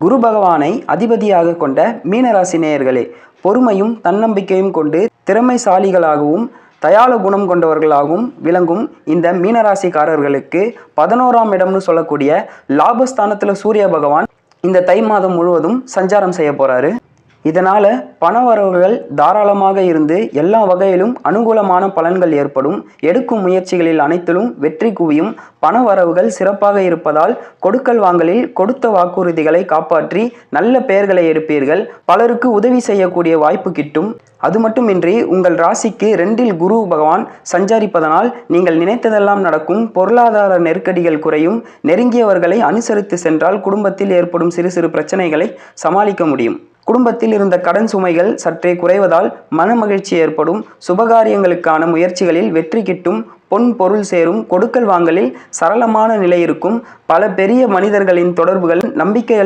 குரு பகவானை அதிபதியாக கொண்ட மீனராசி நேயர்களே, பொறுமையும் தன்னம்பிக்கையும் கொண்டு திறமைசாலிகளாகவும் தயால குணம் கொண்டவர்களாகவும் விளங்கும் இந்த மீனராசிக்காரர்களுக்கு 11ஆம் இடம்னு சொல்லக்கூடிய லாபஸ்தானத்தில் சூரிய பகவான் இந்த தை மாதம் முழுவதும் சஞ்சாரம் செய்ய போறாரு. இதனால பண வரவுகள் தாராளமாக இருந்து எல்லா வகையிலும் அனுகூலமான பலன்கள் ஏற்படும். எடுக்கும் முயற்சிகளில் அனைத்திலும் வெற்றி குவியும். பண வரவுகள் சிறப்பாக இருப்பதால் கொடுக்கல் வாங்கலில் கொடுத்த வாக்குறுதிகளை காப்பாற்றி நல்ல பெயர்களை எடுப்பீர்கள். பலருக்கு உதவி செய்யக்கூடிய வாய்ப்பு கிட்டும். அது மட்டுமின்றி உங்கள் ராசிக்கு 2இல் குரு பகவான் சஞ்சரிப்பதனால் நீங்கள் நினைத்ததெல்லாம் நடக்கும். பொருளாதார நெருக்கடிகள் குறையும். நெருங்கியவர்களை அனுசரித்து சென்றால் குடும்பத்தில் ஏற்படும் சிறு சிறு பிரச்சனைகளை சமாளிக்க முடியும். குடும்பத்தில் இருந்த கடன் சுமைகள் சற்றே குறைவதால் மன மகிழ்ச்சி ஏற்படும். சுபகாரியங்களுக்கான முயற்சிகளில் வெற்றி கிட்டும். பொன் பொருள் சேரும். கொடுக்கல் வாங்கலில் சரளமான நிலை இருக்கும். பல பெரிய மனிதர்களின் தொடர்புகள் நம்பிக்கை